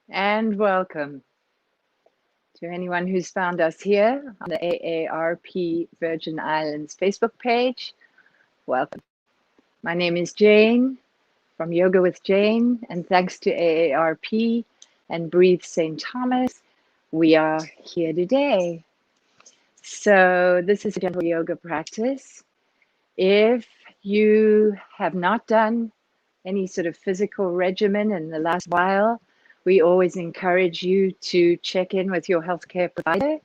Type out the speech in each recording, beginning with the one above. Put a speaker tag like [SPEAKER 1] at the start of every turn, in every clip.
[SPEAKER 1] And welcome to anyone who's found us here on the AARP Virgin Islands Facebook page. Welcome. My name is Jane from Yoga with Jane, and thanks to AARP and Breathe St. Thomas, we are here today. So this is a gentle yoga practice. If you have not done any sort of physical regimen in the last while, we always encourage you to check in with your healthcare provider.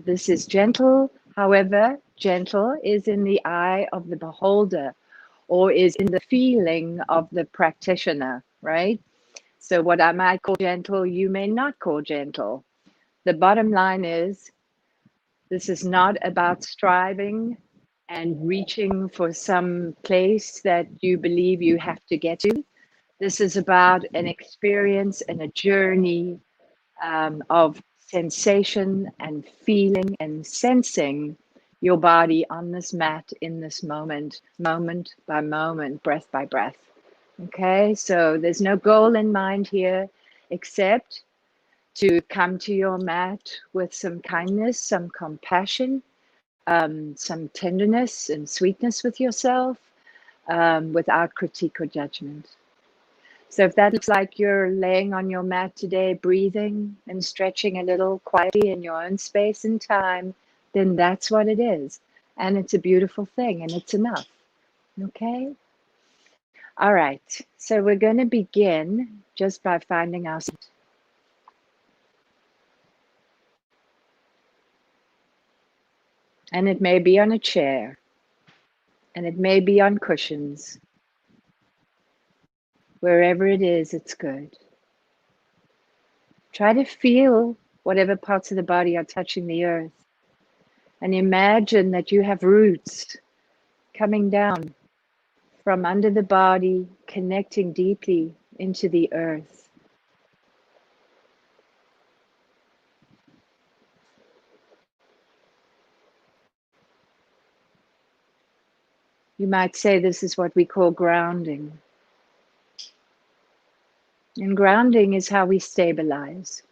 [SPEAKER 1] This is gentle. However, gentle is in the eye of the beholder or is in the feeling of the practitioner, right? So what I might call gentle, you may not call gentle. The bottom line is this is not about striving and reaching for some place that you believe you have to get to. This is about an experience and a journey of sensation and feeling and sensing your body on this mat in this moment, moment by moment, breath by breath. Okay, so there's no goal in mind here except to come to your mat with some kindness, some compassion, some tenderness and sweetness with yourself, without critique or judgment. So if that looks like you're laying on your mat today, breathing and stretching a little quietly in your own space and time, then that's what it is. And it's a beautiful thing and it's enough. Okay? All right. So we're going to begin just by finding our seat. And it may be on a chair, and it may be on cushions. Wherever it is, it's good. Try to feel whatever parts of the body are touching the earth. And imagine that you have roots coming down from under the body, connecting deeply into the earth. You might say this is what we call grounding. And grounding is how we stabilize.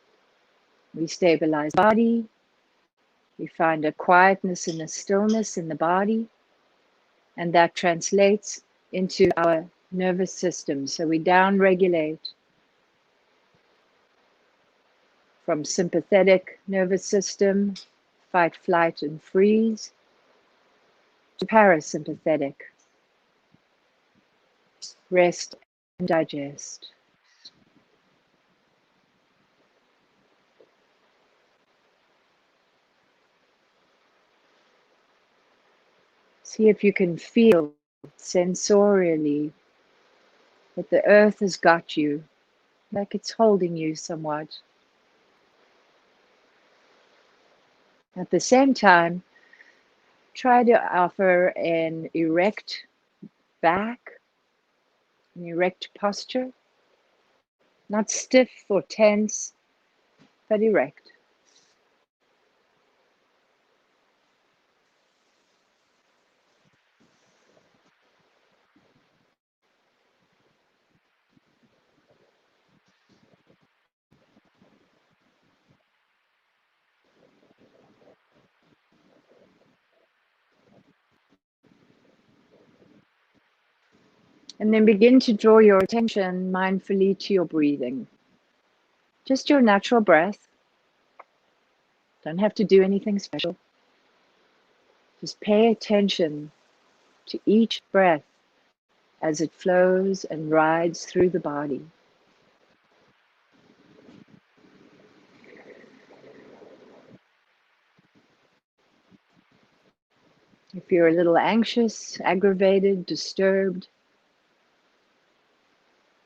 [SPEAKER 1] We stabilize the body. We find a quietness and a stillness in the body. And that translates into our nervous system. So we down-regulate from sympathetic nervous system, fight, flight, and freeze, to parasympathetic, rest and digest. See if you can feel sensorially that the earth has got you, like it's holding you somewhat. At the same time, try to offer an erect back, an erect posture, not stiff or tense, but erect. And then begin to draw your attention mindfully to your breathing. Just your natural breath. Don't have to do anything special. Just pay attention to each breath as it flows and rides through the body. If you're a little anxious, aggravated, disturbed,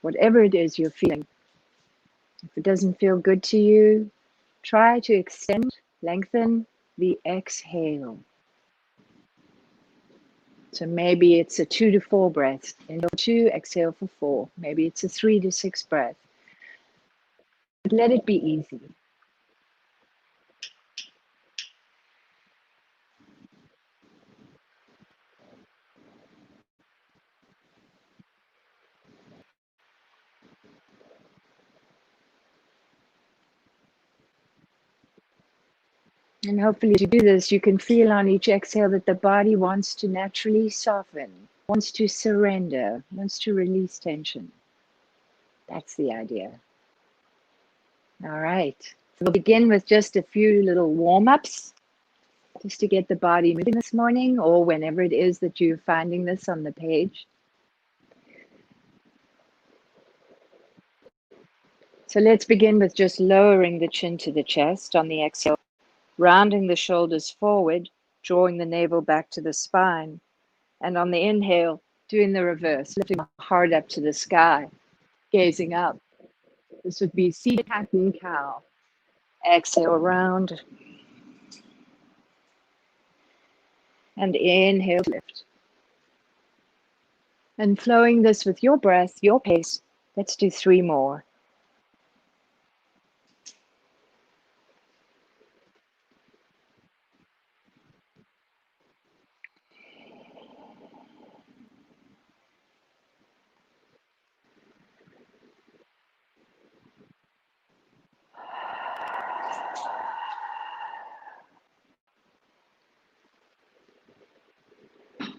[SPEAKER 1] whatever it is you're feeling, if it doesn't feel good to you, try to extend, lengthen the exhale. So maybe it's a 2 to 4 breath. Inhale 2, exhale for 4. Maybe it's a 3 to 6 breath. But let it be easy. And hopefully as you do this, you can feel on each exhale that the body wants to naturally soften, wants to surrender, wants to release tension. That's the idea. All right. So we'll begin with just a few little warm-ups just to get the body moving this morning, or whenever it is that you're finding this on the page. So let's begin with just lowering the chin to the chest on the exhale, rounding the shoulders forward, drawing the navel back to the spine. And on the inhale, doing the reverse, lifting the heart up to the sky, gazing up. This would be seated cat and cow. Exhale, round. And inhale, lift. And flowing this with your breath, your pace. Let's do 3 more.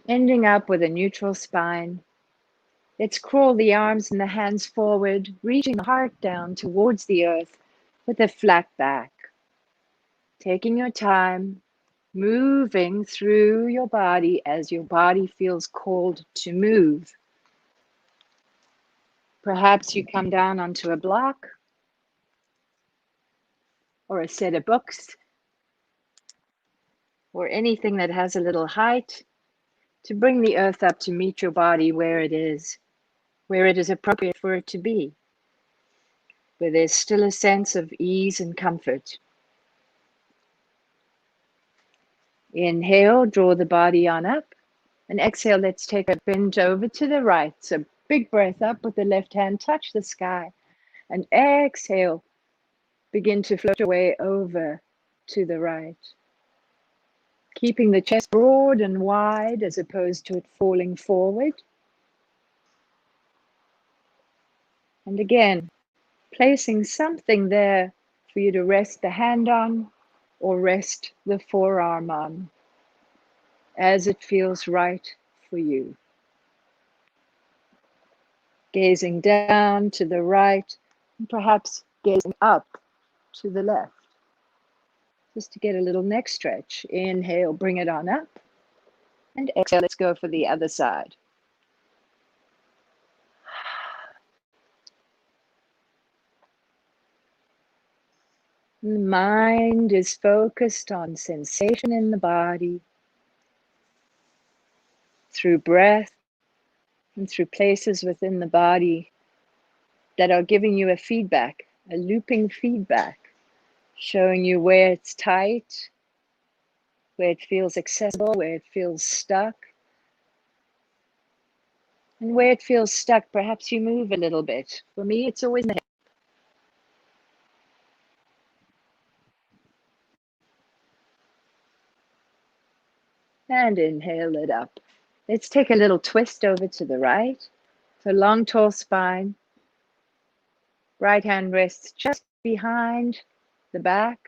[SPEAKER 1] Ending up with a neutral spine. Let's crawl the arms and the hands forward, reaching the heart down towards the earth with a flat back. Taking your time, moving through your body as your body feels called to move. Perhaps you come down onto a block or a set of books or anything that has a little height to bring the earth up to meet your body where it is appropriate for it to be, where there's still a sense of ease and comfort. Inhale, draw the body on up, and exhale, let's take a bend over to the right. So big breath up with the left hand, touch the sky, and exhale, begin to float away over to the right. Keeping the chest broad and wide as opposed to it falling forward. And again, placing something there for you to rest the hand on or rest the forearm on as it feels right for you. Gazing down to the right and perhaps gazing up to the left. Just to get a little neck stretch. Inhale, bring it on up. And exhale, let's go for the other side. The mind is focused on sensation in the body through breath and through places within the body that are giving you a feedback, a looping feedback, showing you where it's tight, where it feels accessible, where it feels stuck. And where it feels stuck, perhaps you move a little bit. For me, it's always the hip. And inhale it up. Let's take a little twist over to the right. So long, tall spine. Right hand rests just behind the back.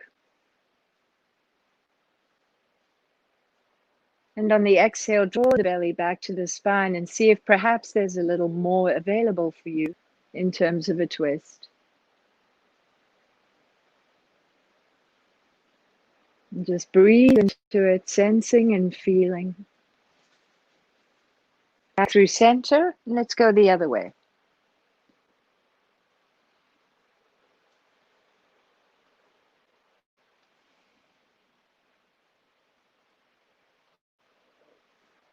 [SPEAKER 1] And on the exhale, draw the belly back to the spine and see if perhaps there's a little more available for you in terms of a twist. And just breathe into it, sensing and feeling. Back through center, and let's go the other way.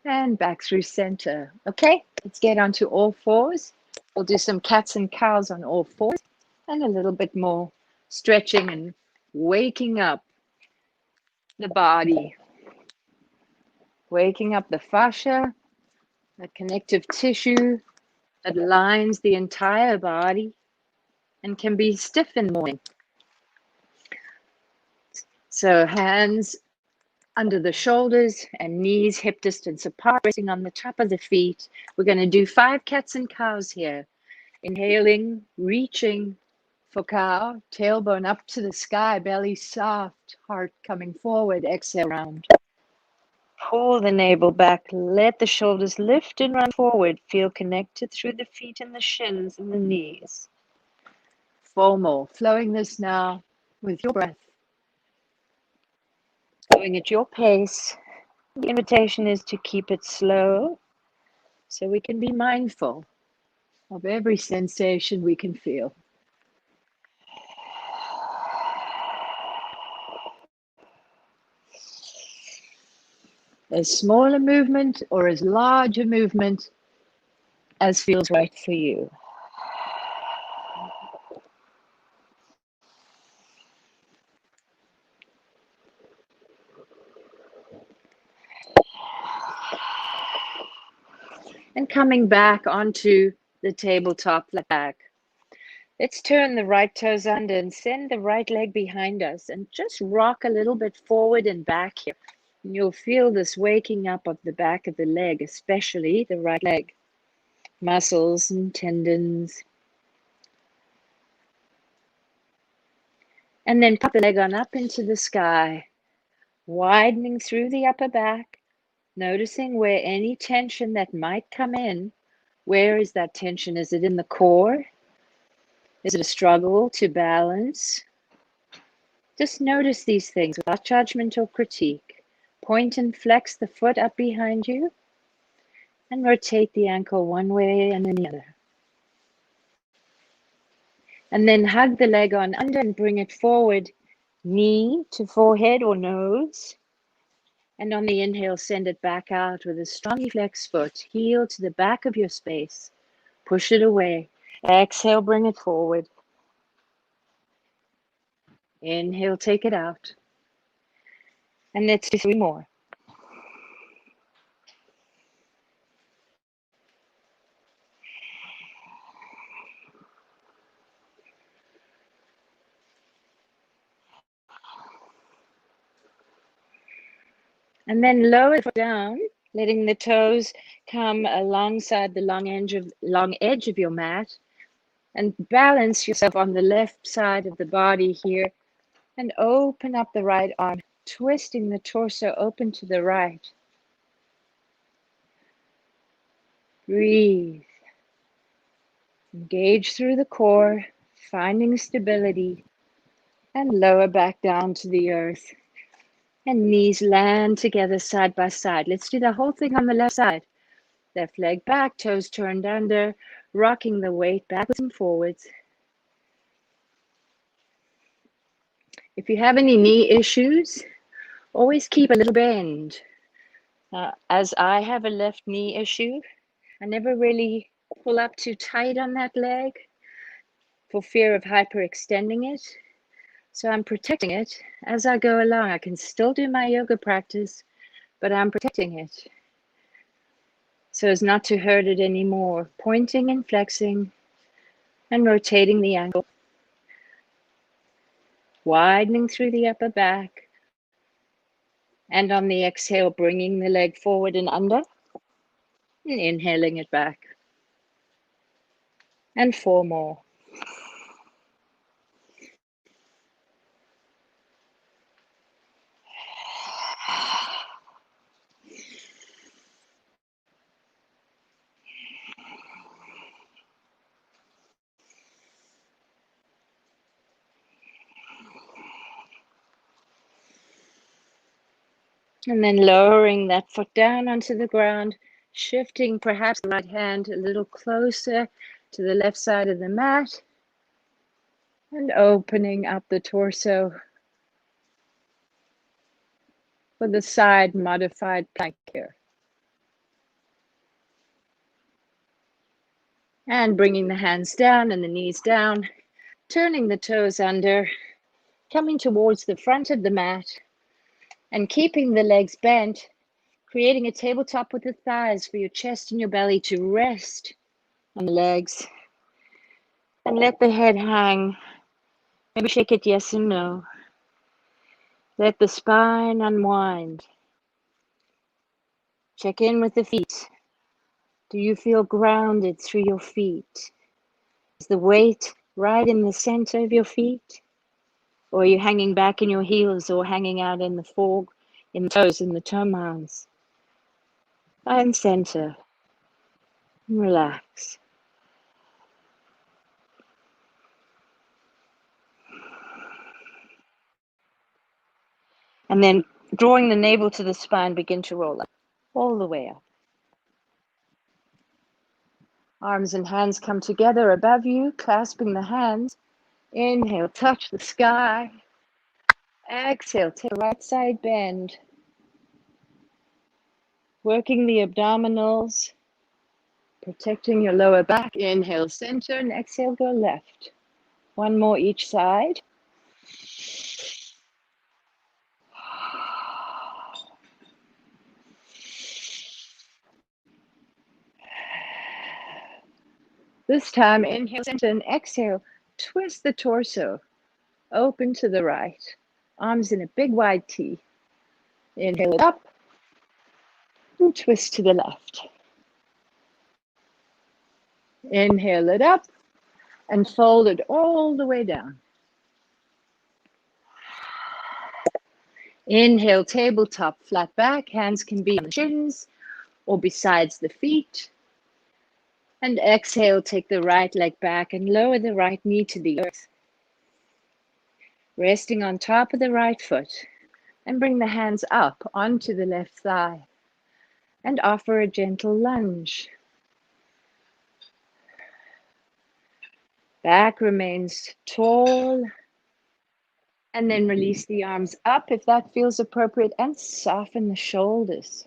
[SPEAKER 1] And back through center. Okay, let's get onto all fours. We'll do some cats and cows on all fours and a little bit more stretching and waking up the body. Waking up the fascia, the connective tissue that lines the entire body and can be stiff in the morning. So hands under the shoulders and knees hip distance apart, resting on the top of the feet. We're going to do 5 cats and cows here. Inhaling, reaching For cow, tailbone up to the sky, belly soft, heart coming forward, exhale round. Pull the navel back, let the shoulders lift and run forward. Feel connected through the feet and the shins and the knees. 4 more, flowing this now with your breath. Going at your pace. The invitation is to keep it slow so we can be mindful of every sensation we can feel. As small a movement or as large a movement as feels right for you. And coming back onto the tabletop, flat back. Let's turn the right toes under and send the right leg behind us and just rock a little bit forward and back here. And you'll feel this waking up of the back of the leg, especially the right leg. Muscles and tendons. And then pop the leg on up into the sky, widening through the upper back, noticing where any tension that might come in. Where is that tension? Is it in the core? Is it a struggle to balance? Just notice these things without judgment or critique. Point and flex the foot up behind you and rotate the ankle one way and then the other. And then hug the leg on under and bring it forward, knee to forehead or nose. And on the inhale, send it back out with a strongly flexed foot. Heel to the back of your space. Push it away. Exhale, bring it forward. Inhale, take it out. And let's do 3 more. And then lower it down, letting the toes come alongside the long edge of your mat. And balance yourself on the left side of the body here. And open up the right arm, twisting the torso open to the right. Breathe. Engage through the core, finding stability. And lower back down to the earth. And knees land together side by side. Let's do the whole thing on the left side. Left leg back, toes turned under, rocking the weight backwards and forwards. If you have any knee issues, always keep a little bend. As I have a left knee issue, I never really pull up too tight on that leg for fear of hyperextending it. So I'm protecting it as I go along. I can still do my yoga practice, but I'm protecting it so as not to hurt it anymore. Pointing and flexing and rotating the ankle. Widening through the upper back. And on the exhale, bringing the leg forward and under. And inhaling it back. And 4 more. And then lowering that foot down onto the ground, shifting perhaps the right hand a little closer to the left side of the mat, and opening up the torso for the side modified plank here. And bringing the hands down and the knees down, turning the toes under, coming towards the front of the mat, and keeping the legs bent, creating a tabletop with the thighs for your chest and your belly to rest on the legs. And let the head hang. Maybe shake it yes and no. Let the spine unwind. Check in with the feet. Do you feel grounded through your feet? Is the weight right in the center of your feet, or are you hanging back in your heels or hanging out in the fork, in the toes, in the toe mounds? Find center and relax. And then drawing the navel to the spine, begin to roll up, all the way up. Arms and hands come together above you, clasping the hands. Inhale, touch the sky. Exhale, take a right side bend. Working the abdominals, protecting your lower back. Inhale, center, and exhale, go left. One more each side. This time, inhale, center, and exhale. Twist the torso, open to the right. Arms in a big wide T. Inhale it up, and twist to the left. Inhale it up, and fold it all the way down. Inhale, tabletop, flat back. Hands can be on the shins or besides the feet. And exhale, take the right leg back and lower the right knee to the earth. Resting on top of the right foot. And bring the hands up onto the left thigh. And offer a gentle lunge. Back remains tall. And then release the arms up if that feels appropriate and soften the shoulders.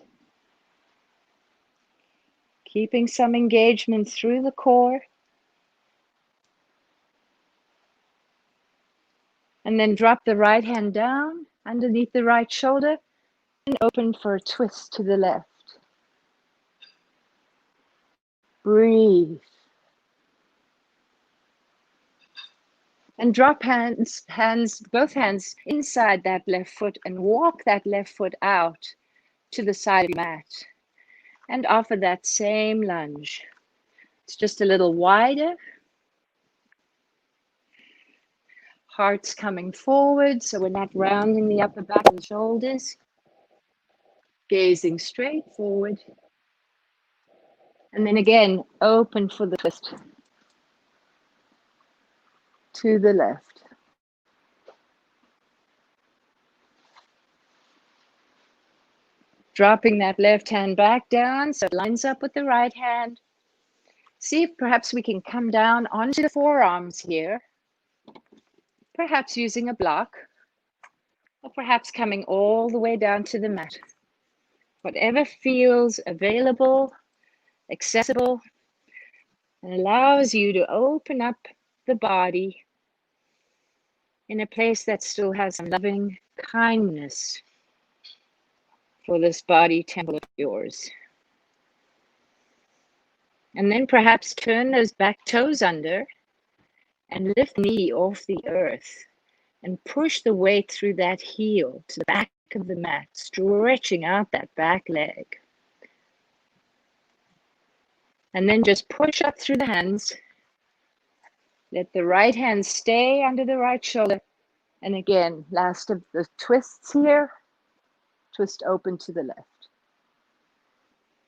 [SPEAKER 1] Keeping some engagement through the core. And then drop the right hand down underneath the right shoulder and open for a twist to the left. Breathe. And drop both hands inside that left foot and walk that left foot out to the side of the mat. And offer that same lunge. It's just a little wider. Heart's coming forward, so we're not rounding the upper back and shoulders. Gazing straight forward. And then again, open for the twist. To the left. Dropping that left hand back down so it lines up with the right hand. See if perhaps we can come down onto the forearms here. Perhaps using a block. Or perhaps coming all the way down to the mat. Whatever feels available, accessible, and allows you to open up the body in a place that still has some loving kindness for this body temple of yours. And then perhaps turn those back toes under and lift the knee off the earth and push the weight through that heel to the back of the mat, stretching out that back leg. And then just push up through the hands. Let the right hand stay under the right shoulder. And again, last of the twists here. Twist open to the left.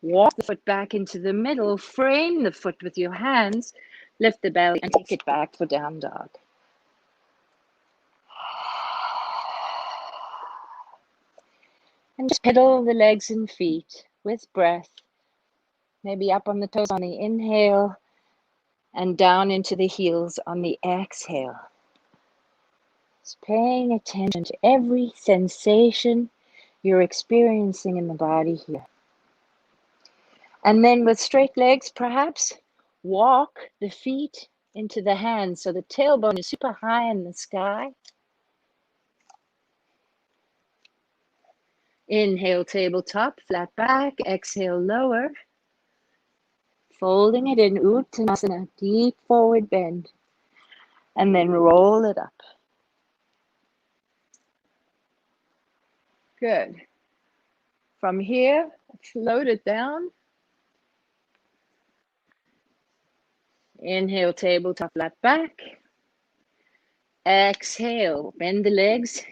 [SPEAKER 1] Walk the foot back into the middle. Frame the foot with your hands. Lift the belly and take it back for down dog. And just pedal the legs and feet with breath. Maybe up on the toes on the inhale and down into the heels on the exhale. Just paying attention to every sensation you're experiencing in the body here. And then with straight legs, perhaps walk the feet into the hands so the tailbone is super high in the sky. Inhale, tabletop, flat back. Exhale, lower. Folding it in Uttanasana, deep forward bend. And then roll it up. Good. From here, float it down. Inhale, tabletop, flat back. Exhale, bend the legs.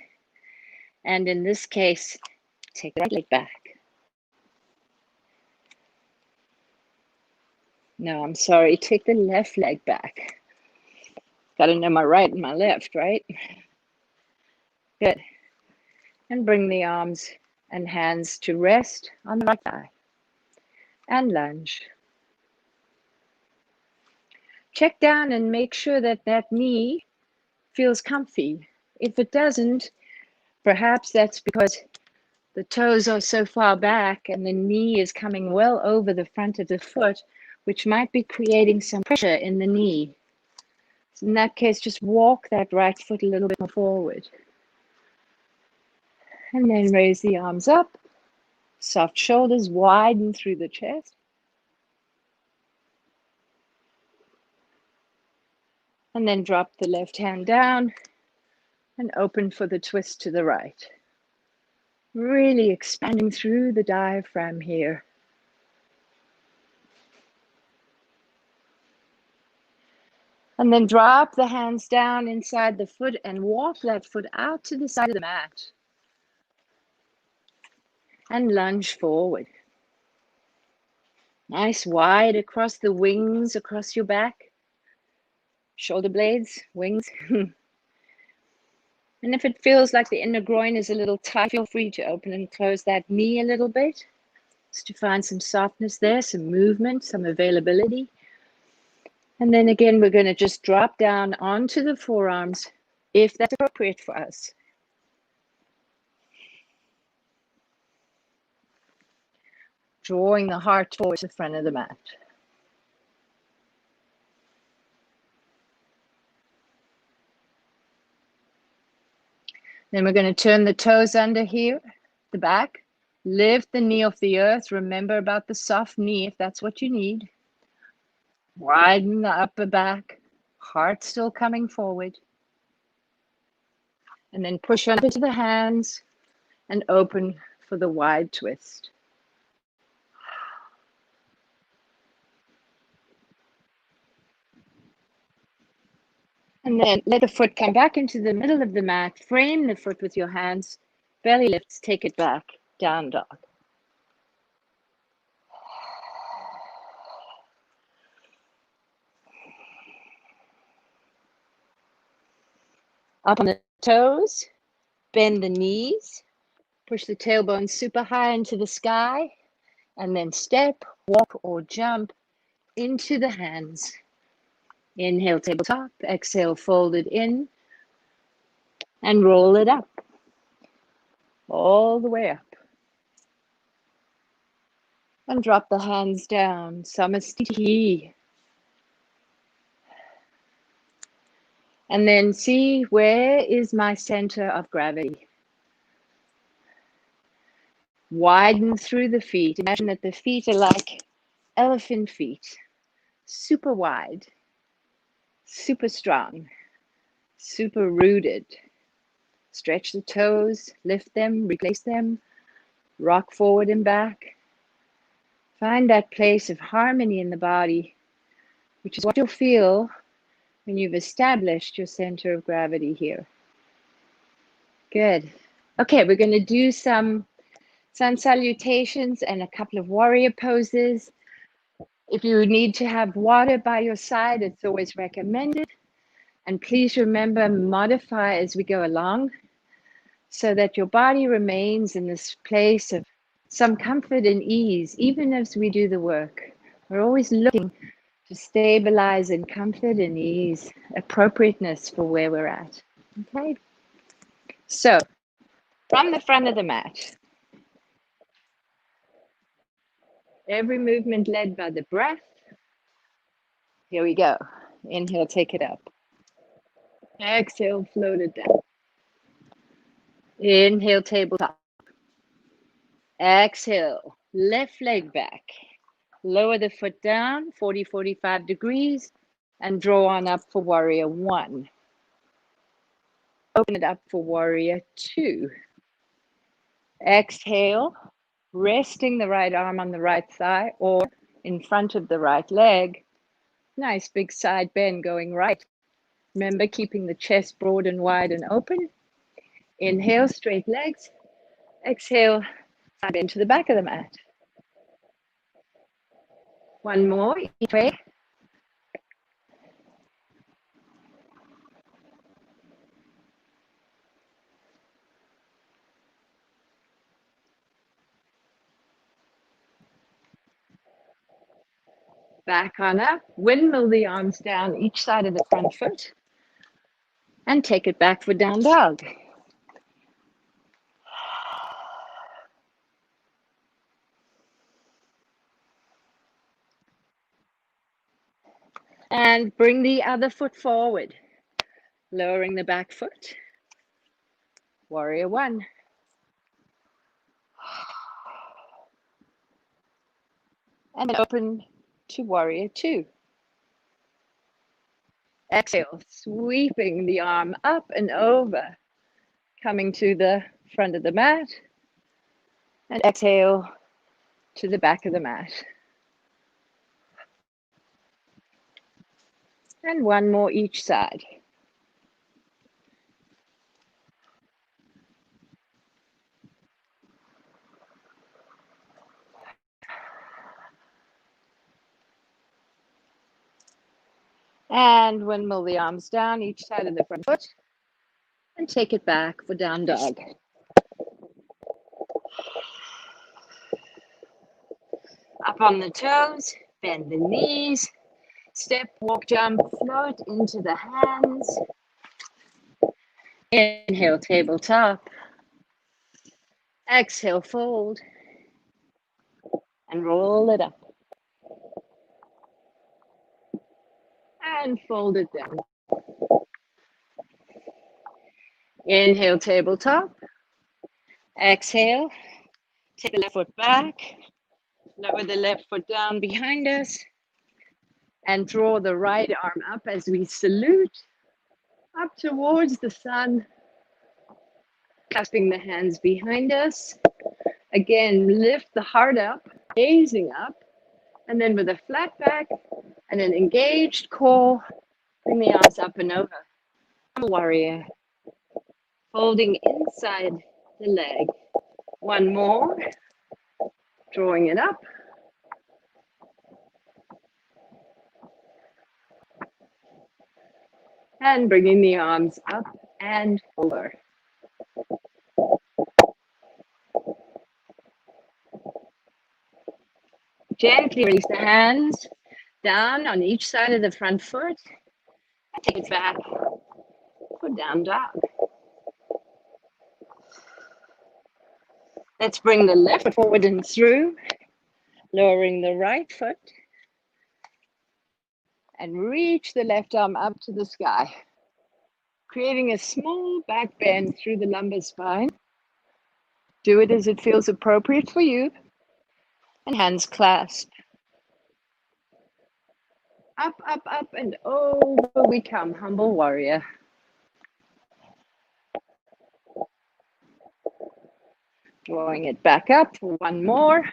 [SPEAKER 1] And in this case, take the right leg back. No, I'm sorry, take the left leg back. Got to know my right and my left, right? Good. And bring the arms and hands to rest on the right thigh. And lunge. Check down and make sure that that knee feels comfy. If it doesn't, perhaps that's because the toes are so far back and the knee is coming well over the front of the foot, which might be creating some pressure in the knee. So in that case, just walk that right foot a little bit more forward. And then raise the arms up. Soft shoulders widen through the chest. And then drop the left hand down and open for the twist to the right. Really expanding through the diaphragm here. And then drop the hands down inside the foot and walk that foot out to the side of the mat. And lunge forward. Nice wide across the wings, across your back. Shoulder blades, wings. And if it feels like the inner groin is a little tight, feel free to open and close that knee a little bit. Just to find some softness there, some movement, some availability. And then again, we're going to just drop down onto the forearms if that's appropriate for us. Drawing the heart towards the front of the mat. Then we're going to turn the toes under here, the back. Lift the knee off the earth. Remember about the soft knee if that's what you need. Widen the upper back. Heart still coming forward. And then push on into the hands and open for the wide twist. And then let the foot come back into the middle of the mat. Frame the foot with your hands. Belly lifts, take it back. Down dog. Up on the toes. Bend the knees. Push the tailbone super high into the sky. And then step, walk, or jump into the hands. Inhale, tabletop. Exhale, fold it in. And roll it up. All the way up. And drop the hands down. Samastiti. And then see, where is my center of gravity? Widen through the feet. Imagine that the feet are like elephant feet. Super wide. Super strong. Super rooted. Stretch the toes. Lift them. Replace them. Rock forward and back. Find that place of harmony in the body, which is what you'll feel when you've established your center of gravity here. Good. Okay, we're going to do some sun salutations and a couple of warrior poses. If you need to have water by your side, it's always recommended. And please remember, modify as we go along so that your body remains in this place of some comfort and ease, even as we do the work. We're always looking to stabilize in comfort and ease, appropriateness for where we're at. Okay? So, from the front of the mat, every movement led by the breath. Here we go. Inhale, take it up. Exhale, float it down. Inhale, tabletop. Exhale, left leg back. Lower the foot down, 40, 45 degrees, and draw on up for warrior one. Open it up for warrior two. Exhale, resting the right arm on the right thigh or in front of the right leg. Nice big side bend going right. Remember, keeping the chest broad and wide and open. Inhale, straight legs. Exhale, side bend to the back of the mat. One more, each way. Back on up. Windmill the arms down each side of the front foot. And take it back for down dog. And bring the other foot forward. Lowering the back foot. Warrior one. And then open to warrior two. Exhale, sweeping the arm up and over, coming to the front of the mat. And exhale to the back of the mat. And one more each side. And windmill the arms down each side of the front foot. And take it back for down dog. Up on the toes, bend the knees. Step, walk, jump, float into the hands. Inhale, tabletop. Exhale, fold. And roll it up. And fold it down. Inhale, tabletop. Exhale, take the left foot back. Lower the left foot down behind us. And draw the right arm up as we salute. Up towards the sun. Clasping the hands behind us. Again, lift the heart up, gazing up. And then with a flat back and an engaged core, bring the arms up and over. Warrior. Folding inside the leg. One more. Drawing it up. And bringing the arms up and over. Gently release the hands down on each side of the front foot. And take it back for down dog. Let's bring the left foot forward and through, lowering the right foot. And reach the left arm up to the sky, creating a small back bend through the lumbar spine. Do it as it feels appropriate for you. And hands clasp. Up, up, up, and over we come, humble warrior. Drawing it back up for one more.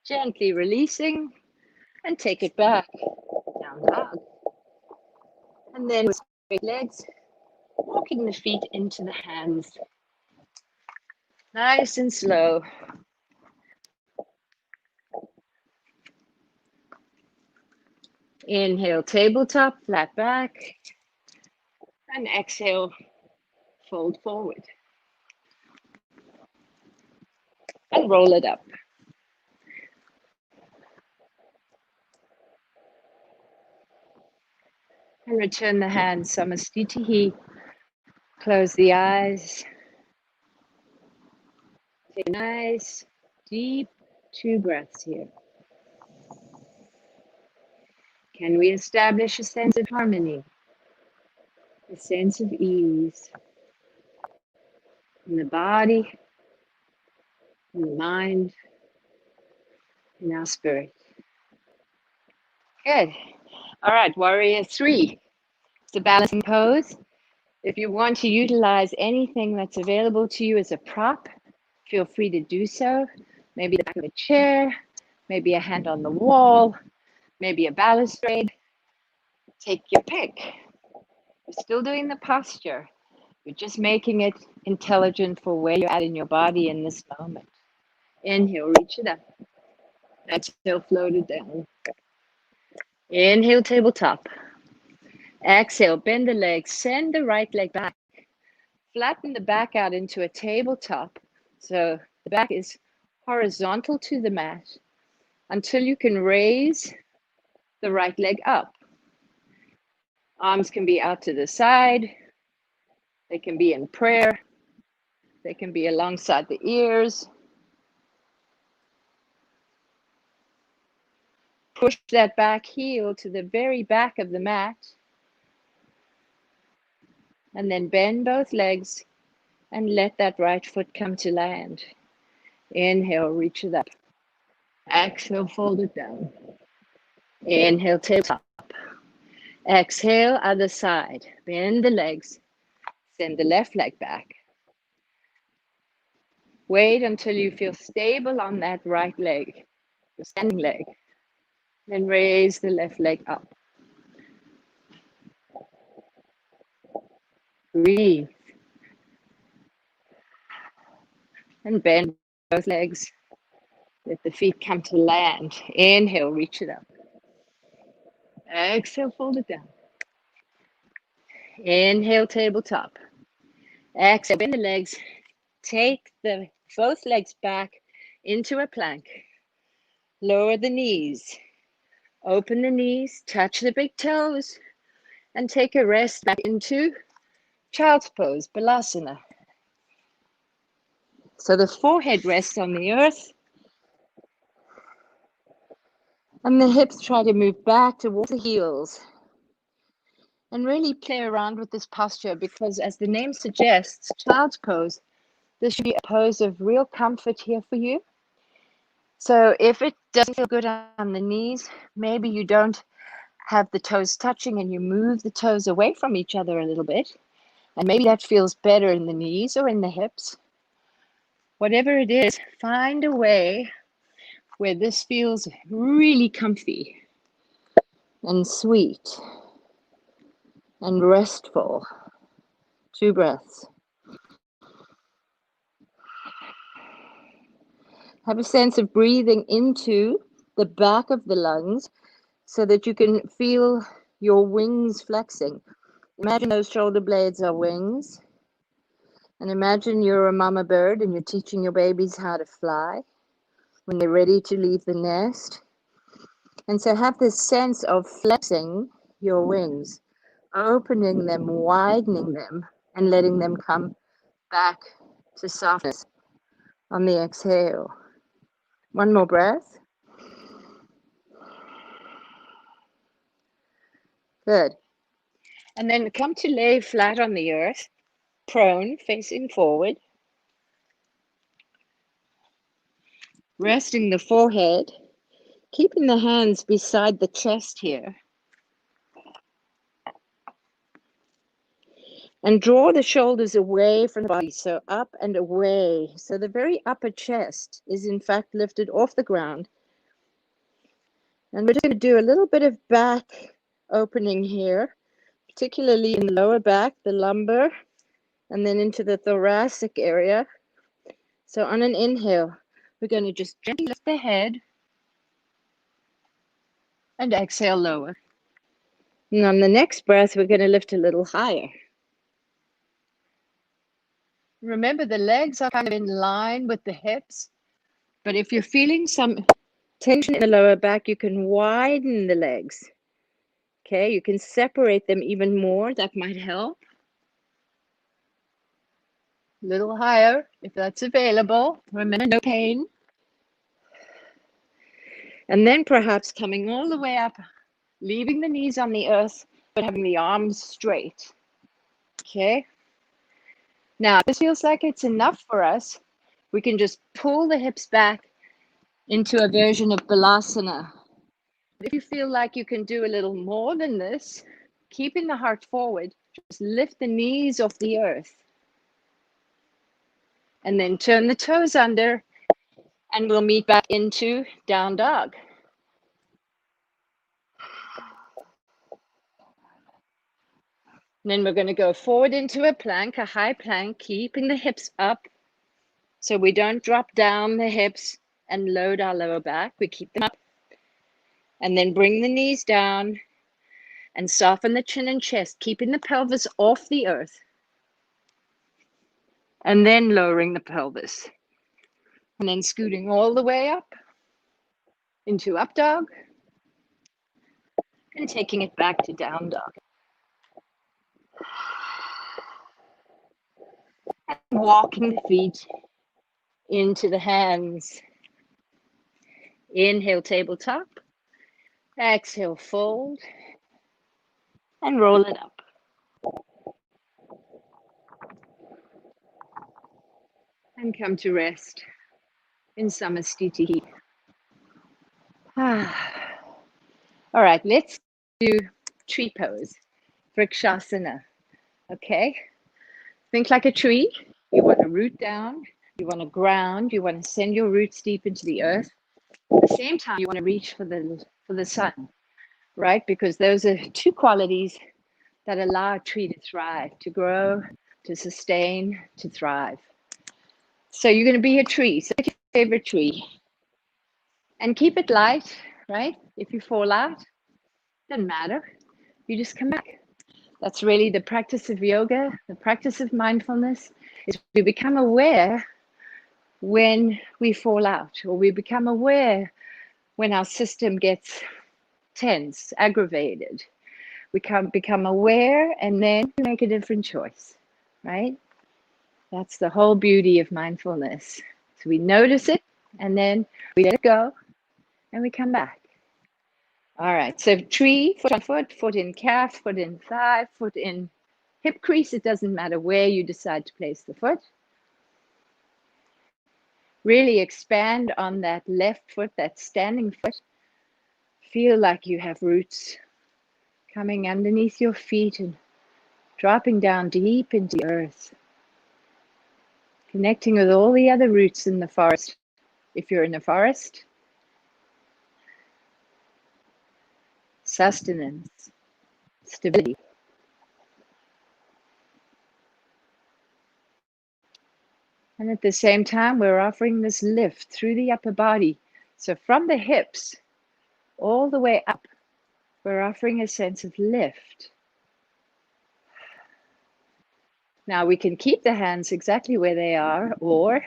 [SPEAKER 1] Gently releasing and take it back, down dog. And then with straight legs, walking the feet into the hands. Nice and slow. Inhale, tabletop, flat back. And exhale, fold forward. And roll it up. And return the hands, Samastitihi. Close the eyes. Take a nice, deep 2 breaths here. Can we establish a sense of harmony, a sense of ease in the body, in the mind, in our spirit? Good. All right, warrior 3. It's a balancing pose. If you want to utilize anything that's available to you as a prop, feel free to do so. Maybe the back of a chair, maybe a hand on the wall, maybe a balustrade. Take your pick. You're still doing the posture. You're just making it intelligent for where you're at in your body in this moment. Inhale, reach it up. Exhale, float it down. Inhale, tabletop. Exhale, bend the legs, send the right leg back. Flatten the back out into a tabletop. So the back is horizontal to the mat until you can raise the right leg up. Arms can be out to the side. They can be in prayer. They can be alongside the ears. Push that back heel to the very back of the mat. And then bend both legs and let that right foot come to land. Inhale, reach it up. Exhale, fold it down. Inhale, tabletop. Exhale, other side. Bend the legs. Send the left leg back. Wait until you feel stable on that right leg, the standing leg. Then raise the left leg up. Breathe. And bend both legs. Let the feet come to land. Inhale, reach it up. Exhale, fold it down. Inhale, tabletop. Exhale, bend the legs. Take both legs back into a plank. Lower the knees. Open the knees, touch the big toes, and take a rest back into child's pose, Balasana. So the forehead rests on the earth, and the hips try to move back towards the heels. And really play around with this posture because, as the name suggests, child's pose, this should be a pose of real comfort here for you. So if it doesn't feel good on the knees, maybe you don't have the toes touching and you move the toes away from each other a little bit. And maybe that feels better in the knees or in the hips. Whatever it is, find a way where this feels really comfy and sweet and restful. 2 breaths. Have a sense of breathing into the back of the lungs so that you can feel your wings flexing. Imagine those shoulder blades are wings. And imagine you're a mama bird and you're teaching your babies how to fly when they're ready to leave the nest. And so have this sense of flexing your wings, opening them, widening them, and letting them come back to softness on the exhale. 1 more breath. Good. And then come to lay flat on the earth, prone, facing forward. Resting the forehead, keeping the hands beside the chest here. And draw the shoulders away from the body, so up and away. So the very upper chest is in fact lifted off the ground. And we're just going to do a little bit of back opening here, particularly in the lower back, the lumbar, and then into the thoracic area. So on an inhale, we're going to just gently lift the head and exhale lower. And on the next breath, we're going to lift a little higher. Remember, the legs are kind of in line with the hips, but if you're feeling some tension in the lower back, you can widen the legs. Okay, you can separate them even more. That might help. A little higher if that's available. Remember, no pain. And then perhaps coming all the way up, leaving the knees on the earth, but having the arms straight. Okay. Now, this feels like it's enough for us. We can just pull the hips back into a version of Balasana. If you feel like you can do a little more than this, keeping the heart forward, just lift the knees off the earth. And then turn the toes under, and we'll meet back into down dog. And then we're going to go forward into a plank, a high plank, keeping the hips up so we don't drop down the hips and load our lower back. We keep them up. And then bring the knees down and soften the chin and chest, keeping the pelvis off the earth. And then lowering the pelvis. And then scooting all the way up into up dog. And taking it back to down dog. And walking the feet into the hands. Inhale, tabletop. Exhale, fold. And roll it up. And come to rest in Samasthiti. All right, let's do tree pose, Rakshasana. Okay, think like a tree. You want to root down, you want to ground, you want to send your roots deep into the earth. At the same time, you want to reach for the sun, right? Because those are two qualities that allow a tree to thrive, to grow, to sustain, to thrive. So you're going to be a tree. So pick your favorite tree and keep it light, right? If you fall out, doesn't matter. You just come back. That's really the practice of yoga, the practice of mindfulness, is we become aware when we fall out, or we become aware when our system gets tense, aggravated. We can become aware and then make a different choice, right? That's the whole beauty of mindfulness. So we notice it and then we let it go and we come back. All right, so tree, foot on foot, foot in calf, foot in thigh, foot in hip crease. It doesn't matter where you decide to place the foot. Really expand on that left foot, that standing foot. Feel like you have roots coming underneath your feet and dropping down deep into the earth. Connecting with all the other roots in the forest. If you're in a forest, sustenance, stability. And at the same time, we're offering this lift through the upper body. So from the hips all the way up, we're offering a sense of lift. Now we can keep the hands exactly where they are, or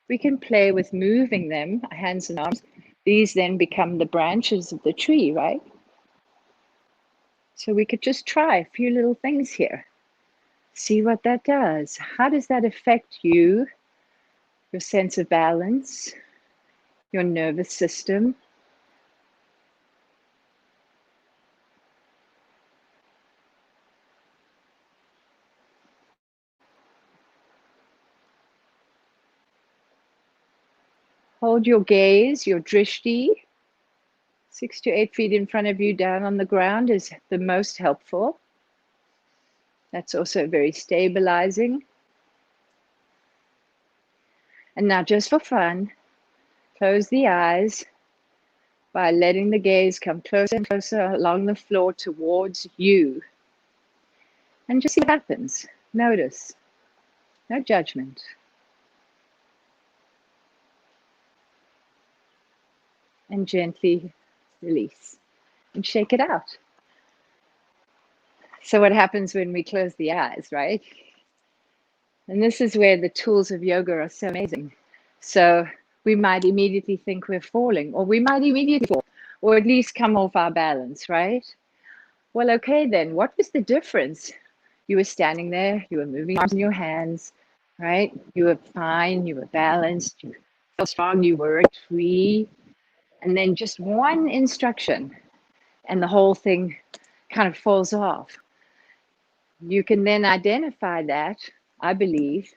[SPEAKER 1] we can play with moving them, hands and arms. These then become the branches of the tree, right? So we could just try a few little things here. See what that does. How does that affect you, your sense of balance, your nervous system? Hold your gaze, your drishti, 6 to 8 feet in front of you down on the ground is the most helpful. That's also very stabilizing. And now just for fun, close the eyes by letting the gaze come closer and closer along the floor towards you. And just see what happens. Notice. No judgment. And gently release and shake it out. So what happens when we close the eyes, right? And this is where the tools of yoga are so amazing. So we might immediately think we're falling, or we might immediately fall, or at least come off our balance, right? Well, okay then, what was the difference? You were standing there, you were moving arms in your hands, right? You were fine, you were balanced, you felt strong, you were a tree. And then just one instruction and the whole thing kind of falls off. You can then identify that, I believe,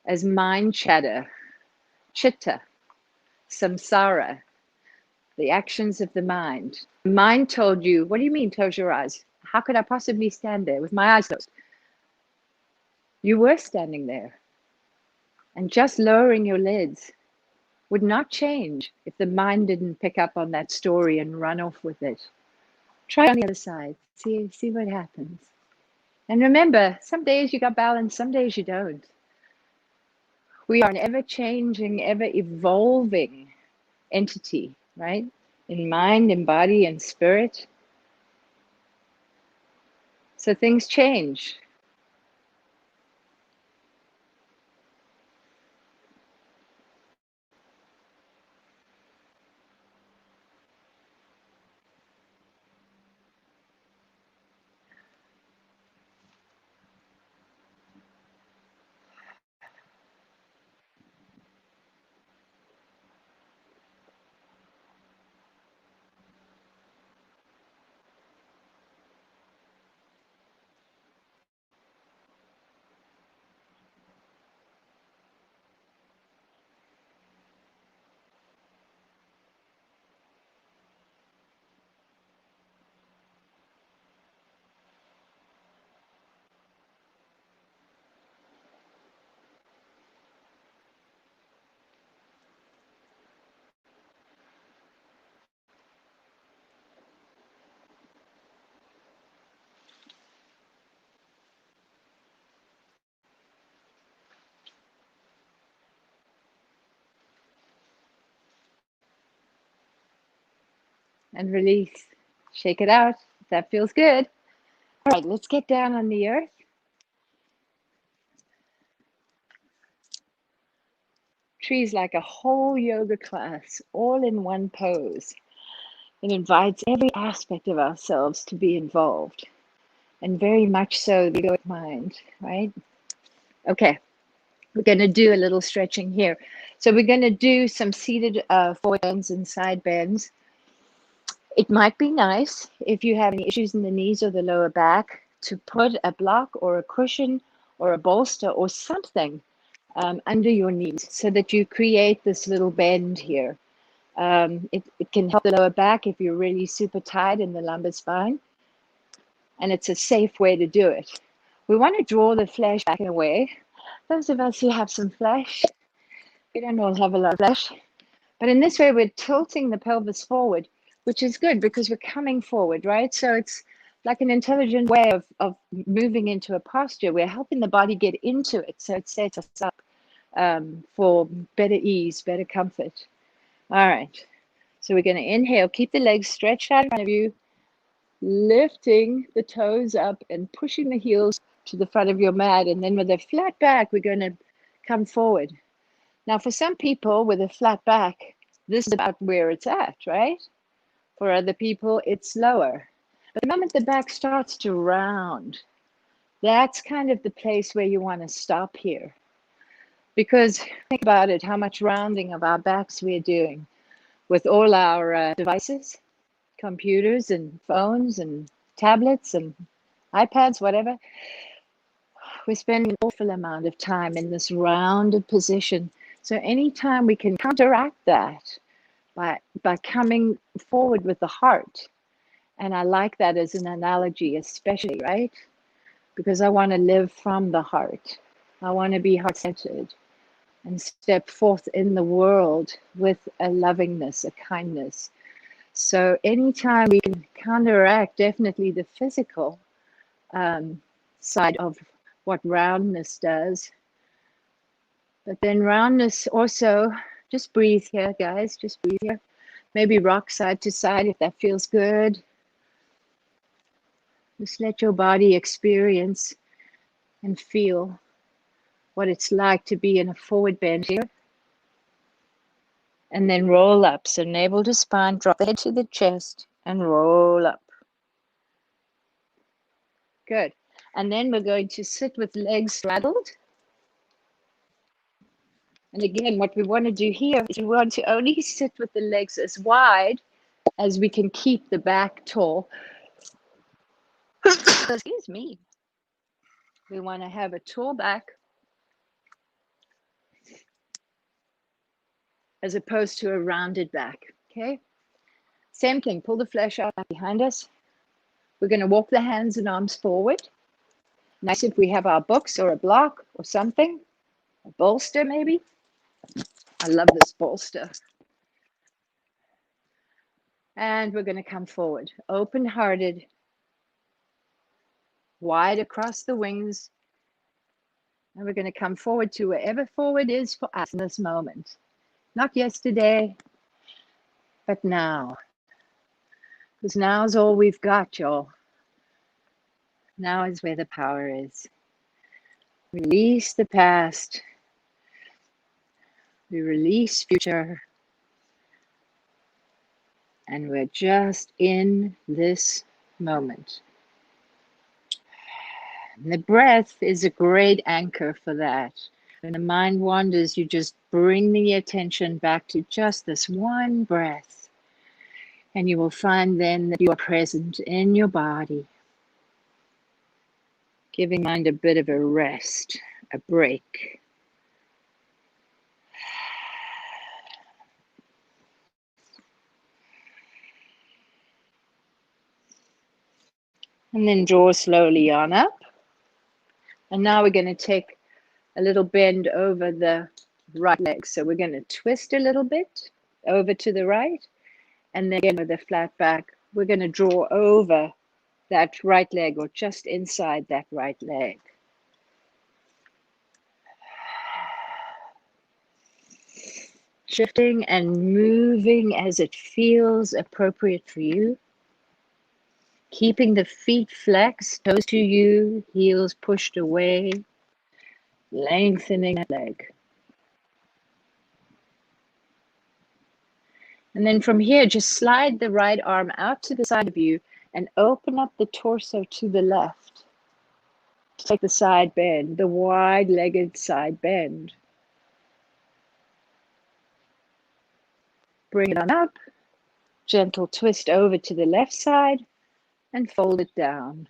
[SPEAKER 1] as mind chatter, chitta, samsara, the actions of the mind. Mind told you, what do you mean close your eyes? How could I possibly stand there with my eyes closed? You were standing there. And just lowering your lids would not change if the mind didn't pick up on that story and run off with it. Try on the other side. See what happens. And remember, some days you got balance, some days you don't. We are an ever-changing, ever-evolving entity, right? In mind, in body, and spirit. So things change. And release. Shake it out. That feels good. All right, let's get down on the earth. Trees like a whole yoga class, all in one pose. It invites every aspect of ourselves to be involved, and very much so the egoic mind, right? Okay, we're going to do a little stretching here. So we're going to do some seated forward bends and side bends. It might be nice if you have any issues in the knees or the lower back to put a block or a cushion or a bolster or something under your knees so that you create this little bend here. It can help the lower back if you're really super tight in the lumbar spine, and it's a safe way to do it. We want to draw the flesh back away. Those of us who have some flesh, we don't all have a lot of flesh, but in this way we're tilting the pelvis forward, which is good because we're coming forward, right? So it's like an intelligent way of moving into a posture. We're helping the body get into it, so it sets us up for better ease, better comfort. All right, so we're going to inhale, keep the legs stretched out in front of you, lifting the toes up and pushing the heels to the front of your mat. And then with a flat back, we're going to come forward. Now, for some people with a flat back, this is about where it's at, right? For other people, it's lower. But the moment the back starts to round, that's kind of the place where you want to stop here. Because think about it, how much rounding of our backs we're doing with all our devices, computers and phones and tablets and iPads, whatever. We spend an awful amount of time in this rounded position. So anytime we can counteract that by coming forward with the heart, and I like that as an analogy especially, right? Because I want to live from the heart. I want to be heart-centered and step forth in the world with a lovingness, a kindness. So anytime we can counteract definitely the physical side of what roundness does, but then roundness also, just breathe here, guys, just breathe here. Maybe rock side to side if that feels good. Just let your body experience and feel what it's like to be in a forward bend here. And then roll up. So navel to spine, drop the head to the chest and roll up. Good. And then we're going to sit with legs straddled. And again, what we want to do here is we want to only sit with the legs as wide as we can keep the back tall. Excuse me. We want to have a tall back as opposed to a rounded back, okay? Same thing, pull the flesh out behind us. We're going to walk the hands and arms forward. Nice if we have our books or a block or something, a bolster maybe. I love this bolster. And we're going to come forward, open-hearted, wide across the wings. And we're going to come forward to wherever forward is for us in this moment. Not yesterday, but now. Because now is all we've got, y'all. Now is where the power is. Release the past. We release future. And we're just in this moment. And the breath is a great anchor for that. When the mind wanders, you just bring the attention back to just this one breath. And you will find then that you are present in your body, giving mind a bit of a rest, a break. And then draw slowly on up. And now we're going to take a little bend over the right leg. So we're going to twist a little bit over to the right. And then again with a flat back, we're going to draw over that right leg or just inside that right leg. Shifting and moving as it feels appropriate for you. Keeping the feet flexed, toes to you, heels pushed away. Lengthening that leg. And then from here, just slide the right arm out to the side of you and open up the torso to the left. Take the side bend, the wide-legged side bend. Bring it on up. Gentle twist over to the left side and fold it down.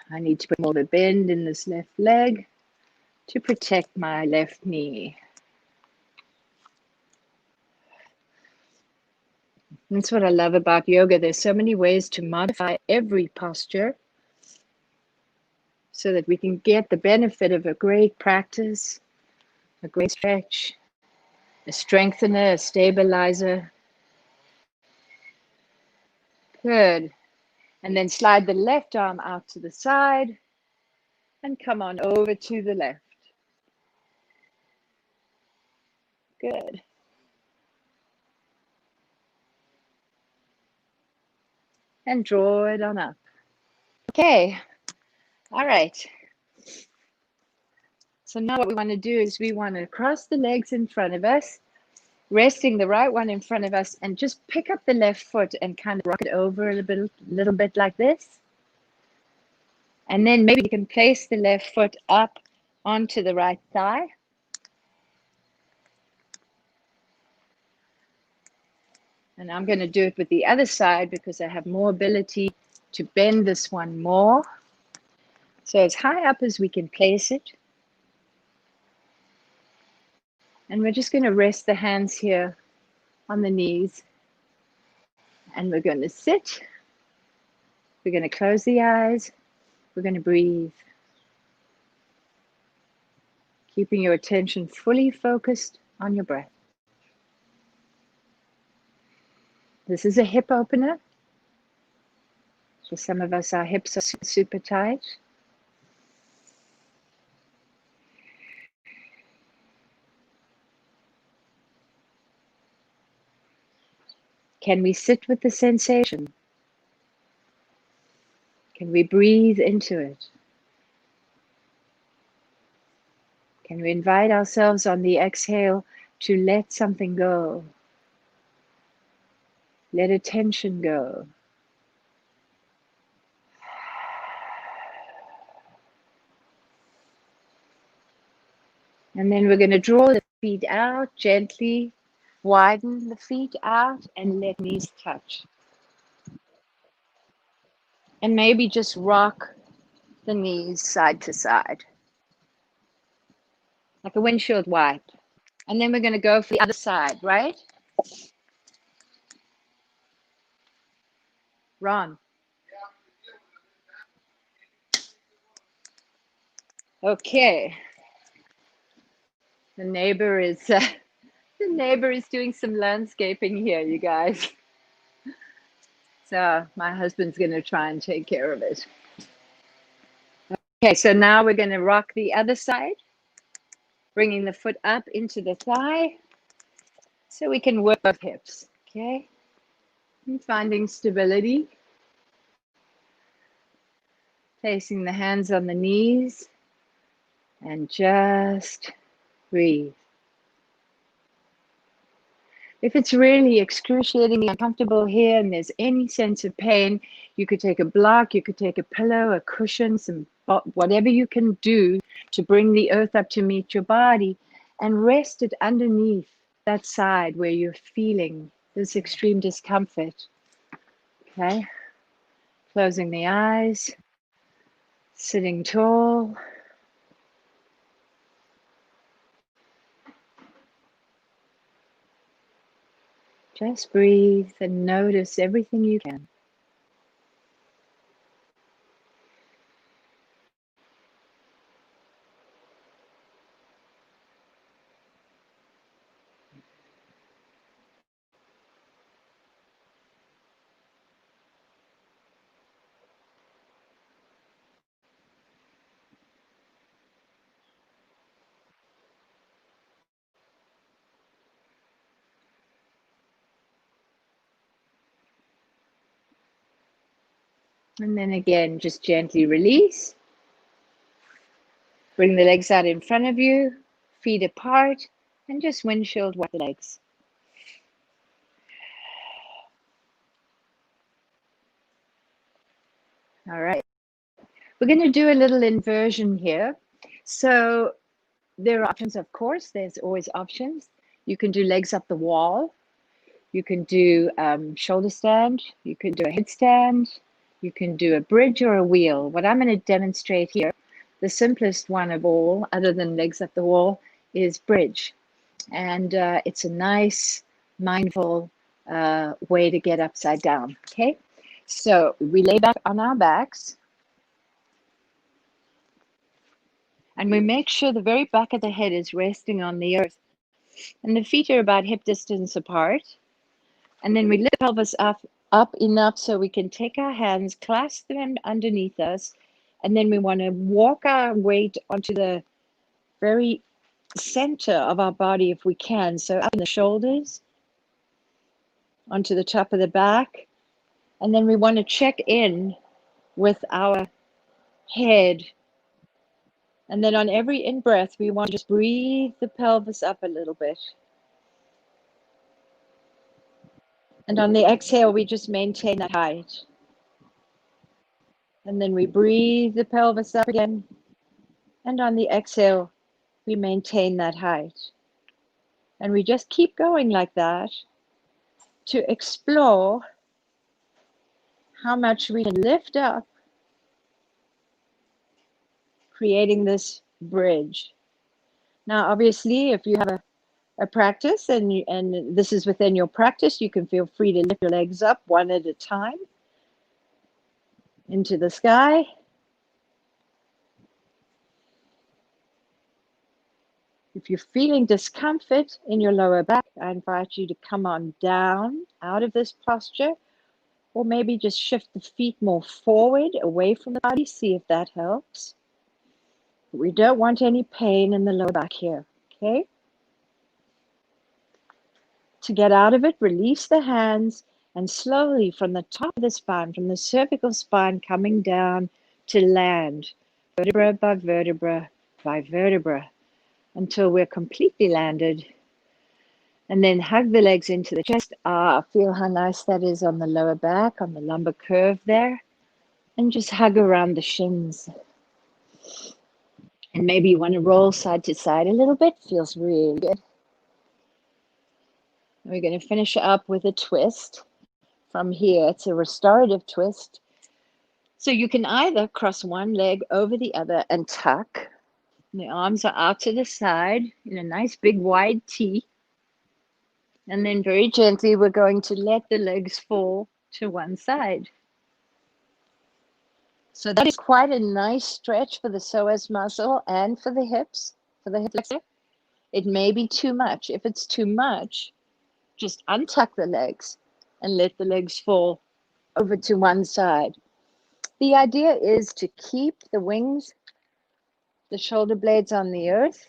[SPEAKER 1] I need to put more of a bend in this left leg to protect my left knee. That's what I love about yoga. There's so many ways to modify every posture so that we can get the benefit of a great practice, a great stretch, a strengthener, a stabilizer. Good. And then slide the left arm out to the side and come on over to the left. Good. And draw it on up. Okay. All right. So now what we want to do is we want to cross the legs in front of us, resting the right one in front of us, and just pick up the left foot and kind of rock it over a little bit like this. And then maybe you can place the left foot up onto the right thigh. And I'm going to do it with the other side because I have more ability to bend this one more. So as high up as we can place it. And we're just going to rest the hands here on the knees. And we're going to sit. We're going to close the eyes. We're going to breathe. Keeping your attention fully focused on your breath. This is a hip opener. For some of us, our hips are super tight. Can we sit with the sensation? Can we breathe into it? Can we invite ourselves on the exhale to let something go? Let attention go. And then we're going to draw the feet out gently, widen the feet out and let knees touch. And maybe just rock the knees side to side. like a windshield wipe. And then we're going to go for the other side, right? Ron. Okay. The neighbor is doing some landscaping here, you guys. So my husband's going to try and take care of it. Okay, so now we're going to rock the other side, bringing the foot up into the thigh so we can work both hips. Okay, and finding stability. Placing the hands on the knees and just breathe. If it's really excruciatingly uncomfortable here and there's any sense of pain, you could take a block, you could take a pillow, a cushion, whatever you can do to bring the earth up to meet your body and rest it underneath that side where you're feeling this extreme discomfort. Okay, closing the eyes, sitting tall. Just breathe and notice everything you can. And then again, just gently release. Bring the legs out in front of you, feet apart, and just windshield wipe the legs. All right. We're going to do a little inversion here. So there are options, of course. There's always options. You can do legs up the wall. You can do shoulder stand. You can do a headstand. You can do a bridge or a wheel. What I'm going to demonstrate here, the simplest one of all, other than legs up the wall, is bridge. And it's a nice, mindful way to get upside down. Okay, so we lay back on our backs. And we make sure the very back of the head is resting on the earth. And the feet are about hip distance apart. And then we lift the pelvis up enough so we can take our hands, clasp them underneath us. And then we want to walk our weight onto the very center of our body if we can. So up in the shoulders, onto the top of the back. And then we want to check in with our head. And then on every in-breath, we want to just breathe the pelvis up a little bit. And on the exhale, we just maintain that height. And then we breathe the pelvis up again. And on the exhale, we maintain that height. And we just keep going like that to explore how much we can lift up, creating this bridge. Now, obviously, if you have a practice and this is within your practice, you can feel free to lift your legs up one at a time into the sky. If you're feeling discomfort in your lower back, I invite you to come on down out of this posture, or maybe just shift the feet more forward away from the body, see if that helps. We don't want any pain in the lower back here, okay? To get out of it, release the hands and slowly from the top of the spine, from the cervical spine, coming down to land, vertebra by vertebra by vertebra, until we're completely landed. And then hug the legs into the chest. Feel how nice that is on the lower back, on the lumbar curve there. And just hug around the shins. And maybe you want to roll side to side a little bit. Feels really good. We're going to finish up with a twist. From here, it's a restorative twist. So you can either cross one leg over the other and tuck. The arms are out to the side in a nice big wide T. And then very gently, we're going to let the legs fall to one side. So that is quite a nice stretch for the psoas muscle and for the hips, for the hip flexor. It may be too much. If it's too much, just untuck the legs and let the legs fall over to one side. The idea is to keep the wings, the shoulder blades on the earth,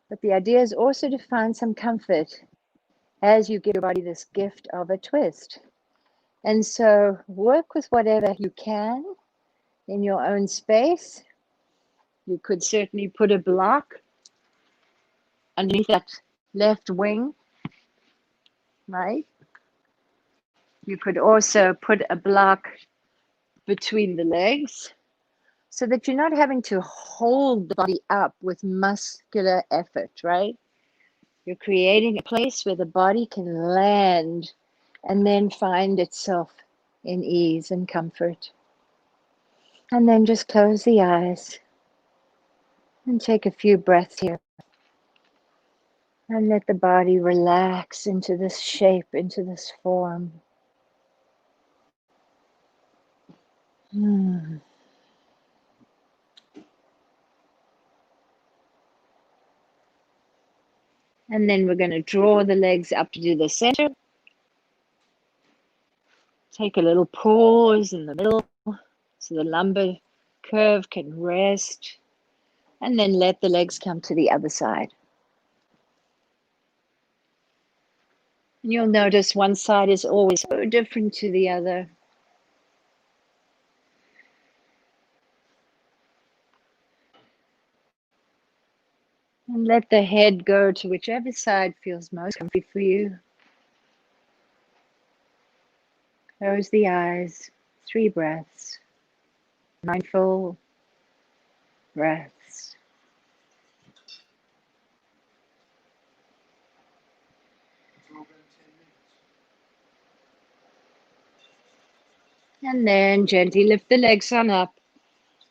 [SPEAKER 1] but the idea is also to find some comfort as you give your body this gift of a twist. And so work with whatever you can in your own space. You could certainly put a block underneath that left wing, right? You could also put a block between the legs so that you're not having to hold the body up with muscular effort, right? You're creating a place where the body can land and then find itself in ease and comfort. And then just close the eyes and take a few breaths here. And let the body relax into this shape, into this form. And then we're going to draw the legs up to the center. Take a little pause in the middle so the lumbar curve can rest. And then let the legs come to the other side. And you'll notice one side is always so different to the other. And let the head go to whichever side feels most comfy for you. Close the eyes. 3 breaths. Mindful breaths. And then gently lift the legs on up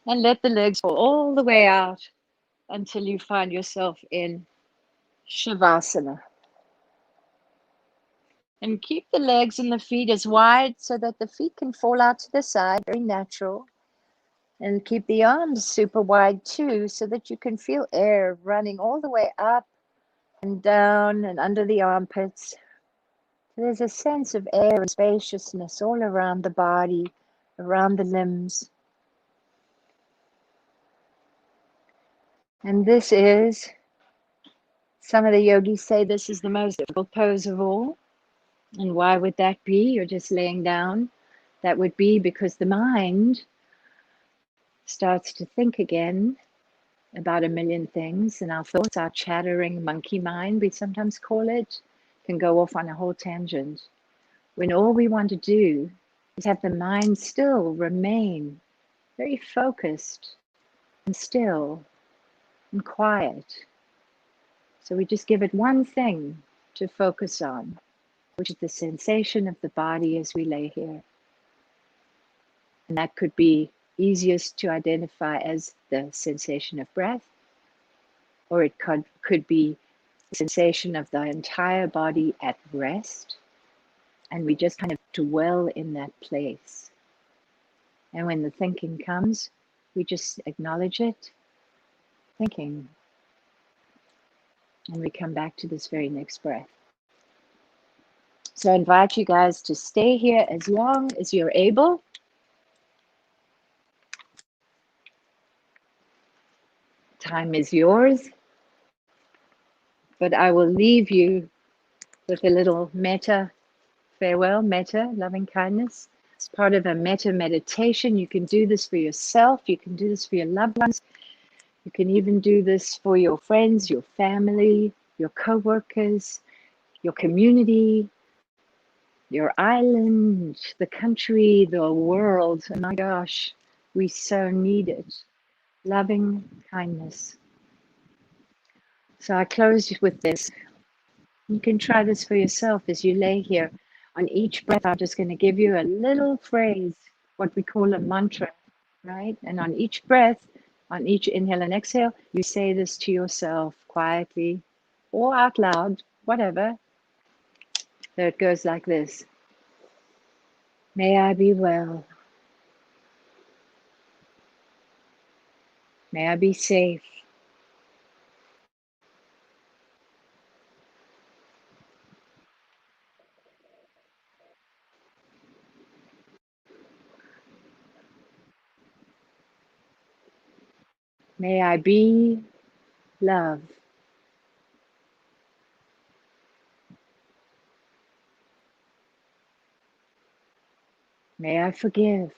[SPEAKER 1] and let the legs fall all the way out until you find yourself in Shavasana. And keep the legs and the feet as wide so that the feet can fall out to the side, very natural. And keep the arms super wide too so that you can feel air running all the way up and down and under the armpits. So there's a sense of air and spaciousness all around the body, around the limbs. And this is, some of the yogis say this is the most difficult pose of all. And why would that be? You're just laying down. That would be because the mind starts to think again about a million things, and our thoughts, our chattering monkey mind, we sometimes call it, can go off on a whole tangent. When all we want to do is have the mind still remain very focused and still and quiet. So we just give it one thing to focus on, which is the sensation of the body as we lay here. And that could be easiest to identify as the sensation of breath, or it could be the sensation of the entire body at rest. And we just kind of dwell in that place. And when the thinking comes, we just acknowledge it, thinking. And we come back to this very next breath. So I invite you guys to stay here as long as you're able. Time is yours. But I will leave you with a little metta farewell, metta, loving kindness. It's part of a metta meditation. You can do this for yourself. You can do this for your loved ones. You can even do this for your friends, your family, your co-workers, your community, your island, the country, the world. Oh my gosh, we so need it. Loving kindness. So I close with this. You can try this for yourself as you lay here. On each breath, I'm just going to give you a little phrase, what we call a mantra, right? And on each breath, On each inhale and exhale, you say this to yourself quietly or out loud, whatever. So it goes like this. May I be well. May I be safe. May I be love. May I forgive.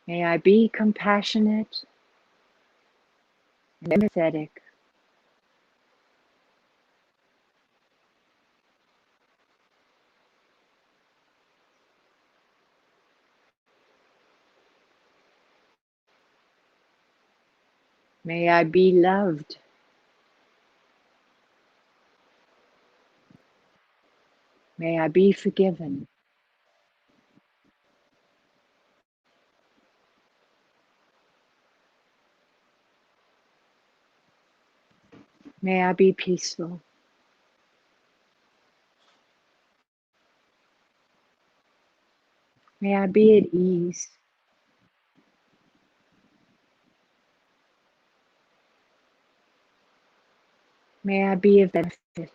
[SPEAKER 1] May I be compassionate and empathetic. May I be loved. May I be forgiven. May I be peaceful. May I be at ease. May I be of benefit.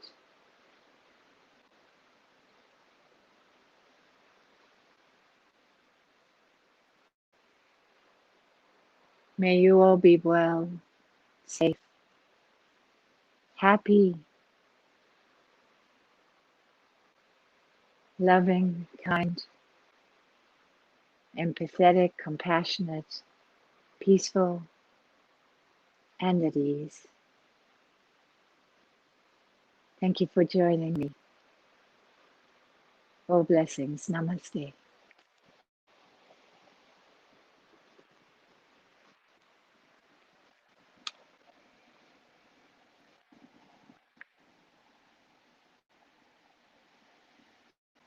[SPEAKER 1] May you all be well, safe, happy, loving, kind, empathetic, compassionate, peaceful, and at ease. Thank you for joining me. All blessings. Namaste.